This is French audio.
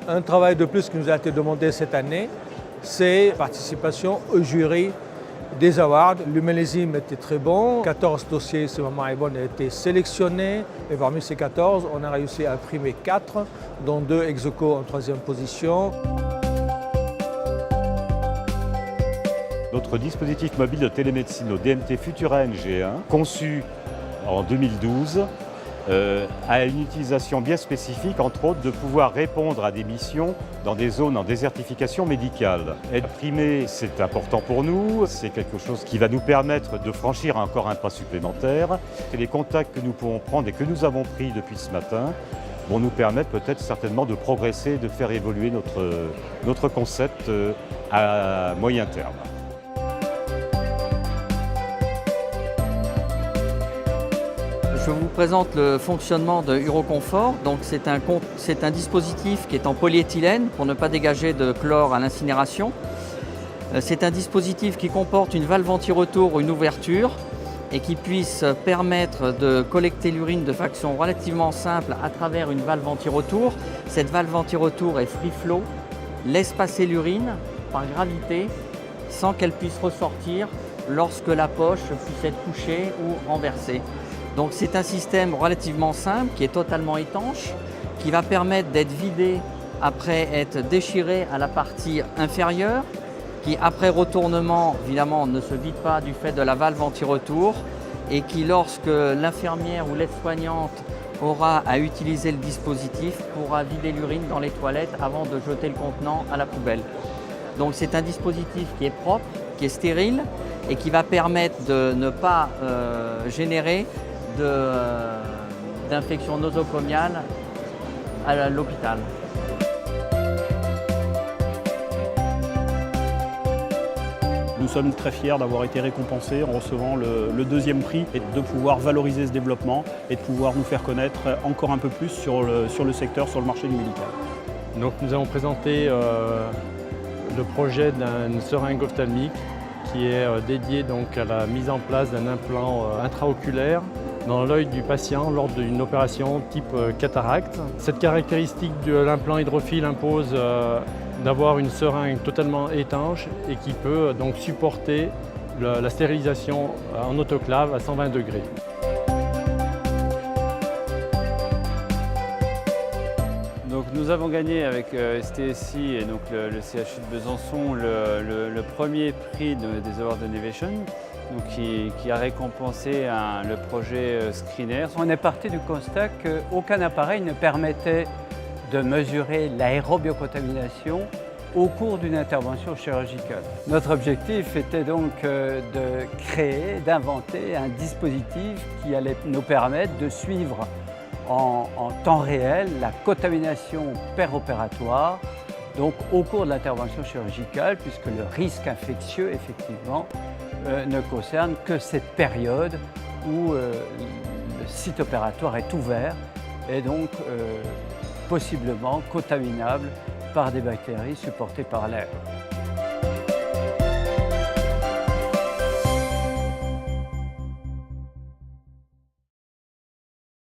Un travail de plus qui nous a été demandé cette année, c'est participation au jury des awards. Le millésime était très bon. 14 dossiers, ce moment est bon, ont été sélectionnés. Et parmi ces 14, on a réussi à primer 4, dont 2 ex aequo en 3e position. Notre dispositif mobile de télémédecine, le DMT Futura NG1, conçu en 2012, a une utilisation bien spécifique, entre autres, de pouvoir répondre à des missions dans des zones en désertification médicale. Être primé, c'est important pour nous, c'est quelque chose qui va nous permettre de franchir encore un pas supplémentaire. Et les contacts que nous pouvons prendre et que nous avons pris depuis ce matin vont nous permettre peut-être certainement de progresser, de faire évoluer notre concept à moyen terme. Je vous présente le fonctionnement de Uroconfort. Donc c'est un dispositif qui est en polyéthylène pour ne pas dégager de chlore à l'incinération. C'est un dispositif qui comporte une valve anti-retour, une ouverture, et qui puisse permettre de collecter l'urine de façon relativement simple à travers une valve anti-retour. Cette valve anti-retour est free flow, laisse passer l'urine par gravité sans qu'elle puisse ressortir lorsque la poche puisse être touchée ou renversée. Donc c'est un système relativement simple qui est totalement étanche, qui va permettre d'être vidé après être déchiré à la partie inférieure, qui après retournement évidemment ne se vide pas du fait de la valve anti-retour et qui lorsque l'infirmière ou l'aide-soignante aura à utiliser le dispositif pourra vider l'urine dans les toilettes avant de jeter le contenant à la poubelle. Donc c'est un dispositif qui est propre, qui est stérile et qui va permettre de ne pas générer d'infection nosocomiale à l'hôpital. Nous sommes très fiers d'avoir été récompensés en recevant le 2e prix et de pouvoir valoriser ce développement et de pouvoir nous faire connaître encore un peu plus sur le secteur, sur le marché du médical. Donc nous avons présenté le projet d'une seringue ophtalmique qui est dédiée donc à la mise en place d'un implant intraoculaire dans l'œil du patient lors d'une opération type cataracte. Cette caractéristique de l'implant hydrophile impose d'avoir une seringue totalement étanche et qui peut donc supporter la stérilisation en autoclave à 120 degrés. Donc nous avons gagné avec STSI et donc le CHU de Besançon le premier prix des Awards Innovation, donc qui a récompensé le projet Screener. On est parti du constat qu'aucun appareil ne permettait de mesurer l'aérobiocontamination au cours d'une intervention chirurgicale. Notre objectif était donc de créer, d'inventer un dispositif qui allait nous permettre de suivre en temps réel la contamination péropératoire, donc au cours de l'intervention chirurgicale, puisque le risque infectieux, effectivement, ne concerne que cette période où le site opératoire est ouvert et donc possiblement contaminable par des bactéries supportées par l'air.